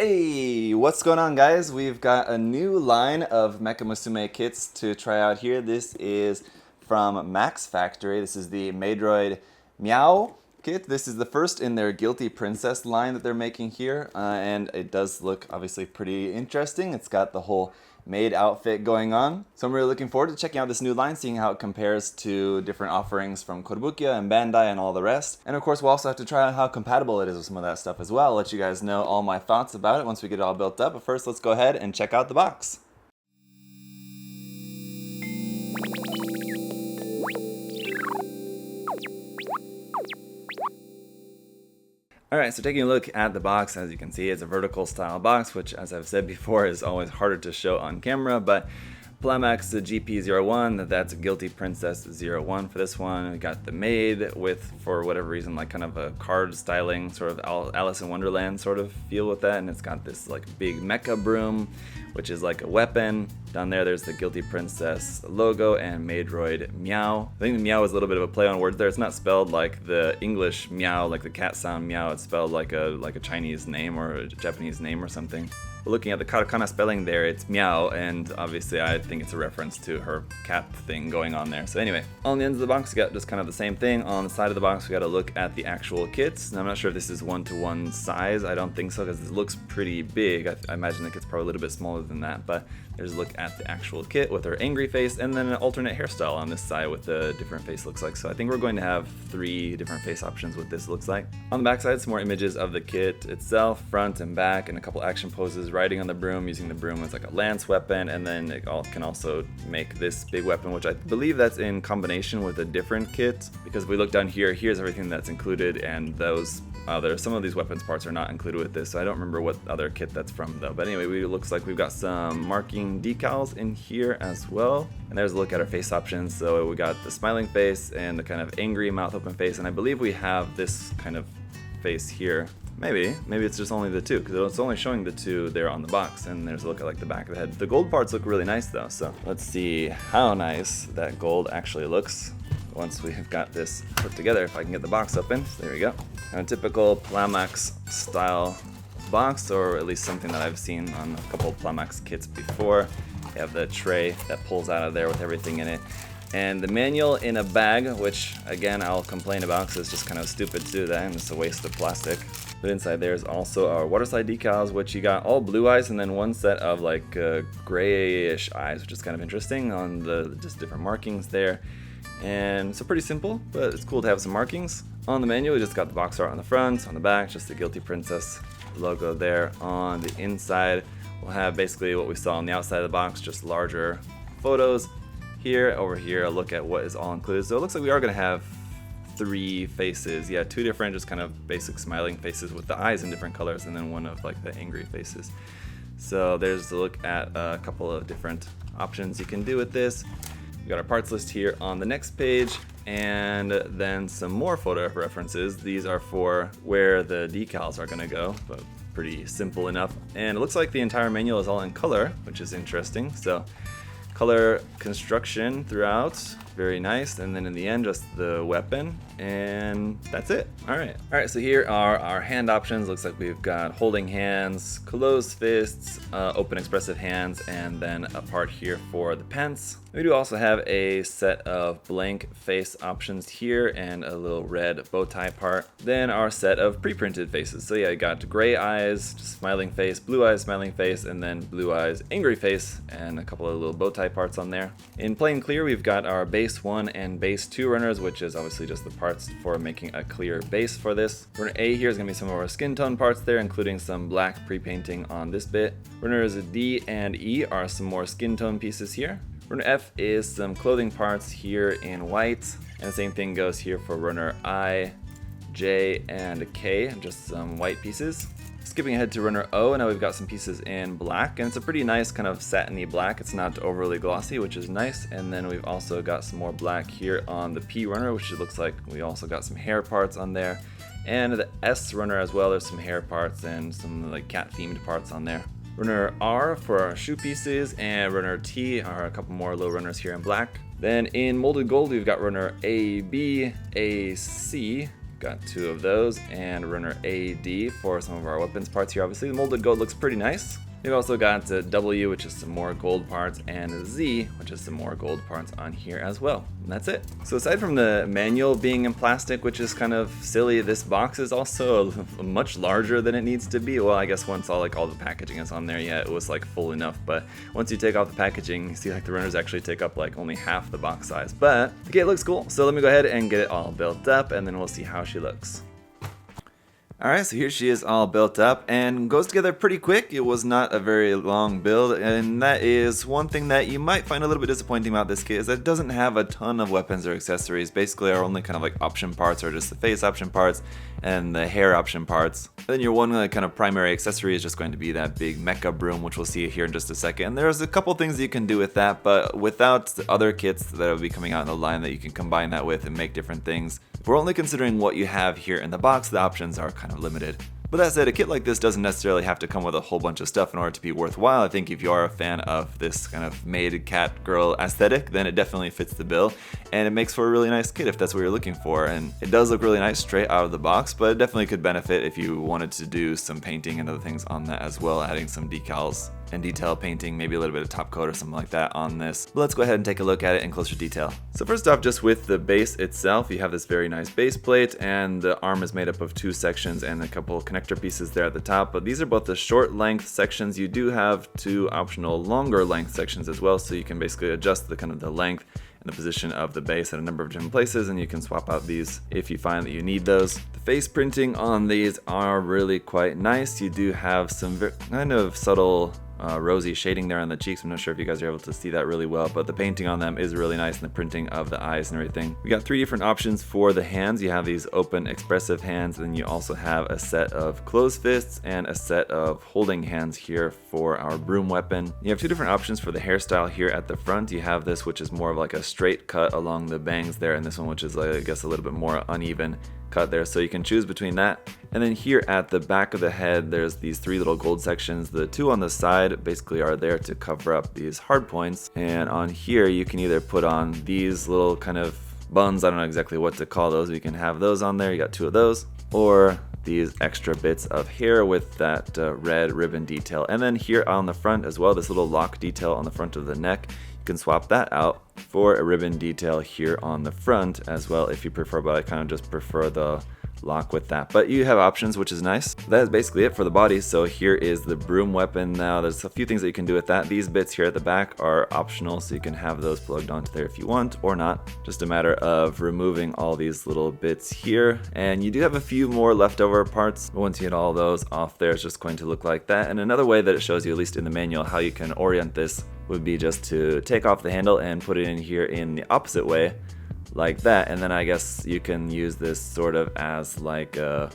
Hey, what's going on, guys? We've got a new line of mecha musume kits to try out here. This is from Max Factory. This is the Maidroid Miao kit. This is the first in their Guilty Princess line that they're making here, and it does look obviously pretty interesting. It's got the whole maid outfit going on. So I'm really looking forward to checking out this new line, seeing how it compares to different offerings from Kotobukiya and Bandai and all the rest. And of course, we'll also have to try out how compatible it is with some of that stuff as well. I'll let you guys know all my thoughts about it once we get it all built up. But first, let's go ahead and check out the box. Alright, so taking a look at the box, as you can see, it's a vertical style box, which, as I've said before, is always harder to show on camera, but Plamax, the GP-01, that's Guilty Princess 01 for this one. We got the maid with, for whatever reason, like kind of a card styling, sort of Alice in Wonderland sort of feel with that, and it's got this like big mecha broom, which is like a weapon. Down there's the Guilty Princess logo and Maidroid Miao. I think the Miao is a little bit of a play on words there. It's not spelled like the English meow, like the cat sound meow. It's spelled like a Chinese name or a Japanese name or something. But looking at the katakana spelling there, it's meow, and obviously I think it's a reference to her cat thing going on there. So anyway, on the ends of the box, we got just kind of the same thing. On the side of the box, we got to look at the actual kits. Now, I'm not sure if this is 1-to-1 size. I don't think so, because it looks pretty big. I imagine the kit's probably a little bit smaller than that, but there's a look at the actual kit with her angry face, and then an alternate hairstyle on this side with a different face looks like. So I think we're going to have 3 different face options with this looks like. On the back side, some more images of the kit itself, front and back, and a couple action poses, riding on the broom, using the broom as like a lance weapon, and then it can also make this big weapon, which I believe that's in combination with a different kit, because if we look down here, here's everything that's included, and those some of these weapons parts are not included with this, so I don't remember what other kit that's from though. But anyway, it looks like we've got some marking decals in here as well. And there's a look at our face options. So we got the smiling face and the kind of angry mouth open face, and I believe we have this kind of face here. Maybe it's just only the 2, because it's only showing the 2 there on the box, and there's a look at like the back of the head. The gold parts look really nice though, so let's see how nice that gold actually looks once we've got this put together. If I can get the box open, so there we go. A typical Plamax style box, or at least something that I've seen on a couple of Plamax kits before. You have the tray that pulls out of there with everything in it, and the manual in a bag, which again I'll complain about because it's just kind of stupid to do that and it's a waste of plastic. But inside there's also our water slide decals, which you got all blue eyes and then one set of like grayish eyes, which is kind of interesting on the just different markings there. And so pretty simple, but it's cool to have some markings. On the manual, we just got the box art on the front, on the back, just the Guilty Princess logo there. On the inside, we'll have basically what we saw on the outside of the box, just larger photos. Here, over here, a look at what is all included. So it looks like we are going to have 3 faces. Yeah, 2 different just kind of basic smiling faces with the eyes in different colors, and then one of like the angry faces. So there's a look at a couple of different options you can do with this. We got our parts list here on the next page, and then some more photo references. These are for where the decals are going to go, but pretty simple enough. And it looks like the entire manual is all in color, which is interesting. So color construction throughout, very nice. And then in the end, just the weapon, and that's it. All right, so here are our hand options. Looks like we've got holding hands, closed fists, open expressive hands, and then a part here for the pants. We do also have a set of blank face options here and a little red bow tie part. Then our set of pre-printed faces. So yeah, you got gray eyes, smiling face, blue eyes, smiling face, and then blue eyes, angry face, and a couple of little bow tie parts on there. In plain clear, we've got our base 1 and base 2 runners, which is obviously just the parts for making a clear base for this. Runner A here is going to be some of our skin tone parts there, including some black pre-painting on this bit. Runners D and E are some more skin tone pieces here. Runner F is some clothing parts here in white, and the same thing goes here for runner I, J, and K, just some white pieces. Skipping ahead to runner O, now we've got some pieces in black, and it's a pretty nice kind of satiny black. It's not overly glossy, which is nice. And then we've also got some more black here on the P runner, which it looks like we also got some hair parts on there. And the S runner as well, there's some hair parts and some like cat themed parts on there. Runner R for our shoe pieces, and runner T are a couple more low runners here in black. Then in molded gold, we've got runner A, B, A, C, Got 2 of those, and runner AD for some of our weapons parts here. Obviously, the molded gold looks pretty nice. We've also got W, which is some more gold parts, and Z, which is some more gold parts on here as well. And that's it. So aside from the manual being in plastic, which is kind of silly, this box is also much larger than it needs to be. Well, I guess once all the packaging is on there, yeah, it was like full enough. But once you take off the packaging, you see like the runners actually take up like only half the box size. But the kit looks cool. So let me go ahead and get it all built up, and then we'll see how she looks. Alright, so here she is all built up and goes together pretty quick. It was not a very long build, and that is one thing that you might find a little bit disappointing about this kit, is that it doesn't have a ton of weapons or accessories. Basically, our only kind of like option parts are just the face option parts and the hair option parts. And then your one kind of primary accessory is just going to be that big mecha broom, which we'll see here in just a second. And there's a couple things you can do with that, but without the other kits that will be coming out in the line that you can combine that with and make different things. If we're only considering what you have here in the box, the options are kind of limited. But that said, a kit like this doesn't necessarily have to come with a whole bunch of stuff in order to be worthwhile. I think if you are a fan of this kind of maid cat girl aesthetic, then it definitely fits the bill, and it makes for a really nice kit if that's what you're looking for. And it does look really nice straight out of the box, but it definitely could benefit if you wanted to do some painting and other things on that as well, adding some decals and detail painting, maybe a little bit of top coat or something like that on this. But let's go ahead and take a look at it in closer detail. So first off, just with the base itself, you have this very nice base plate, and the arm is made up of 2 sections and a couple connector pieces there at the top. But these are both the short length sections. You do have 2 optional longer length sections as well, so you can basically adjust the kind of the length and the position of the base at a number of different places, and you can swap out these if you find that you need those. The face printing on these are really quite nice. You do have some kind of subtle rosy shading there on the cheeks. I'm not sure if you guys are able to see that really well, but the painting on them is really nice, and the printing of the eyes and everything. We got 3 different options for the hands. You have these open expressive hands, and then you also have a set of closed fists and a set of holding hands here for our broom weapon. You have 2 different options for the hairstyle here at the front. You have this, which is more of like a straight cut along the bangs there, and this one, which is like, I guess, a little bit more uneven cut there, so you can choose between that. And then here at the back of the head, there's these 3 little gold sections. The 2 on the side basically are there to cover up these hard points, and on here you can either put on these little kind of buns, I don't know exactly what to call those, you can have those on there, you got 2 of those, or these extra bits of hair with that red ribbon detail. And then here on the front as well, this little lock detail on the front of the neck, you can swap that out for a ribbon detail here on the front as well if you prefer, but I kind of just prefer the lock with that. But you have options, which is nice. That is basically it for the body. So here is the broom weapon. Now there's a few things that you can do with that. These bits here at the back are optional, so you can have those plugged onto there if you want or not. Just a matter of removing all these little bits here, and you do have a few more leftover parts. Once you get all those off there, it's just going to look like that. And another way that it shows you, at least in the manual, how you can orient this would be just to take off the handle and put it in here in the opposite way, like that. And then I guess you can use this sort of as like a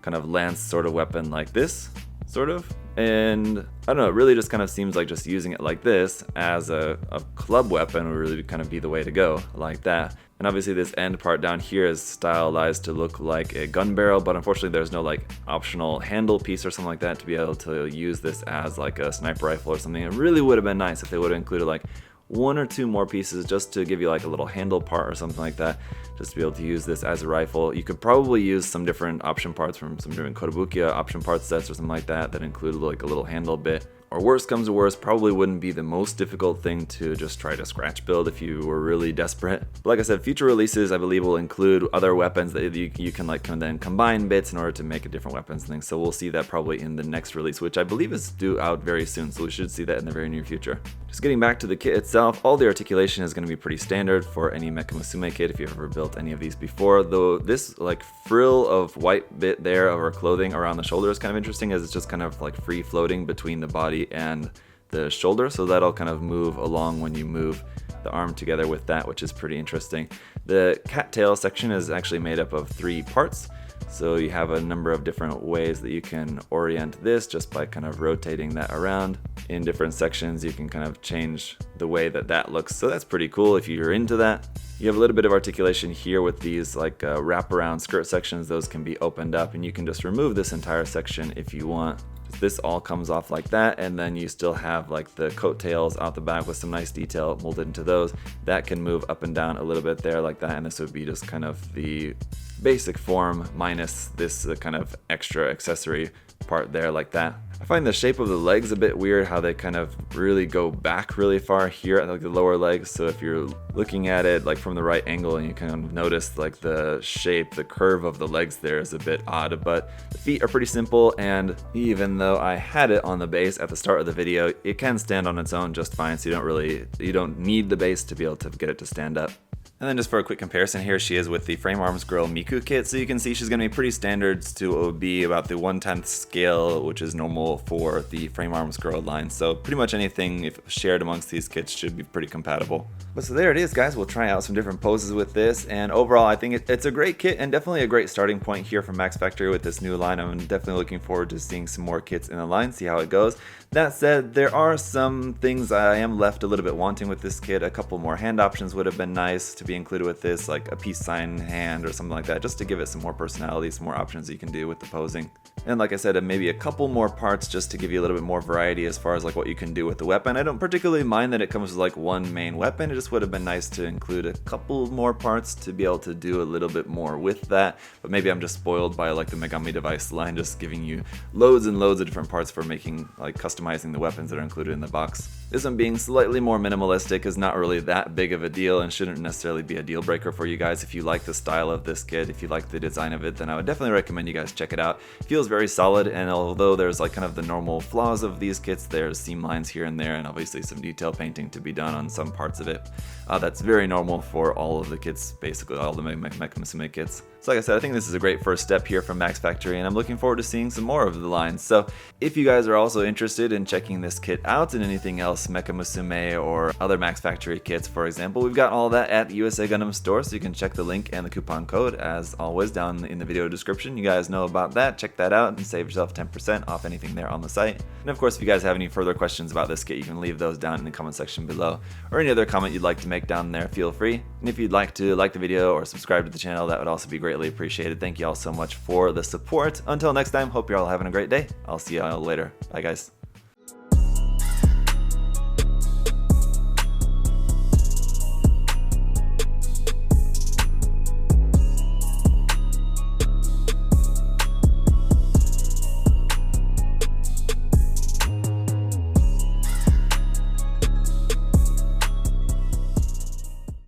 kind of lance sort of weapon like this, sort of. And I don't know, it really just kind of seems like just using it like this as a club weapon would really kind of be the way to go, like that. And obviously this end part down here is stylized to look like a gun barrel, but unfortunately there's no like optional handle piece or something like that to be able to use this as like a sniper rifle or something. It really would have been nice if they would have included like 1 or 2 more pieces just to give you like a little handle part or something like that, just to be able to use this as a rifle. You could probably use some different option parts from some different Kotobukiya option parts sets or something like that that include like a little handle bit. Or worst comes to worst, probably wouldn't be the most difficult thing to just try to scratch build if you were really desperate. But like I said, future releases I believe will include other weapons that you can like then combine bits in order to make a different weapons and things. So we'll see that probably in the next release, which I believe is due out very soon. So we should see that in the very near future. Just getting back to the kit itself, all the articulation is going to be pretty standard for any Mecha Musume kit if you've ever built any of these before. Though this like frill of white bit there of our clothing around the shoulder is kind of interesting, as it's just kind of like free floating between the body and the shoulder, so that'll kind of move along when you move the arm together with that, which is pretty interesting. The cattail section is actually made up of 3 parts, so you have a number of different ways that you can orient this just by kind of rotating that around. In different sections you can kind of change the way that that looks, so that's pretty cool if you're into that. You have a little bit of articulation here with these like wraparound skirt sections. Those can be opened up and you can just remove this entire section if you want. This all comes off like that, and then you still have like the coattails out the back with some nice detail molded into those. That can move up and down a little bit there like that, and this would be just kind of the basic form minus this kind of extra accessory part there like that. I find the shape of the legs a bit weird, how they kind of really go back really far here at like the lower legs. So if you're looking at it like from the right angle and you kind of notice like the shape, the curve of the legs there is a bit odd, but the feet are pretty simple, and even though I had it on the base at the start of the video, it can stand on its own just fine, so you don't need the base to be able to get it to stand up. And then just for a quick comparison, here she is with the Frame Arms Girl Miku kit. So you can see she's going to be pretty standard to what would be about the 1/10 scale, which is normal for the Frame Arms Girl line. So pretty much anything if shared amongst these kits should be pretty compatible. But so there it is, guys. We'll try out some different poses with this, and overall I think it's a great kit and definitely a great starting point here from Max Factory with this new line. I'm definitely looking forward to seeing some more kits in the line, see how it goes. That said, there are some things I am left a little bit wanting with this kit. A couple more hand options would have been nice to be included with this, like a peace sign hand or something like that, just to give it some more personality, some more options you can do with the posing. And like I said, maybe a couple more parts just to give you a little bit more variety as far as like what you can do with the weapon. I don't particularly mind that it comes with like one main weapon. It just would have been nice to include a couple more parts to be able to do a little bit more with that. But maybe I'm just spoiled by like the Megami device line, just giving you loads and loads of different parts for making like customizing the weapons that are included in the box. This one being slightly more minimalistic is not really that big of a deal and shouldn't necessarily be a deal breaker for you guys. If you like the style of this kit, if you like the design of it, then I would definitely recommend you guys check it out. It feels very solid, and although there's like kind of the normal flaws of these kits, there's seam lines here and there and obviously some detail painting to be done on some parts of it. That's very normal for all of the kits, basically all the musume kits. So like I said, I think this is a great first step here from Max Factory, and I'm looking forward to seeing some more of the lines. So if you guys are also interested in checking this kit out and anything else Mecha Musume or other Max Factory kits, for example, we've got all that at USA Gundam Store, so you can check the link and the coupon code as always down in the video description. You guys know about that, check that out and save yourself 10% off anything there on the site. And of course, if you guys have any further questions about this kit, you can leave those down in the comment section below, or any other comment you'd like to make down there, feel free. And if you'd like to like the video or subscribe to the channel, that would also be greatly appreciated. Thank you all so much for the support. Until next time, hope you're all having a great day. I'll see you all later. Bye guys.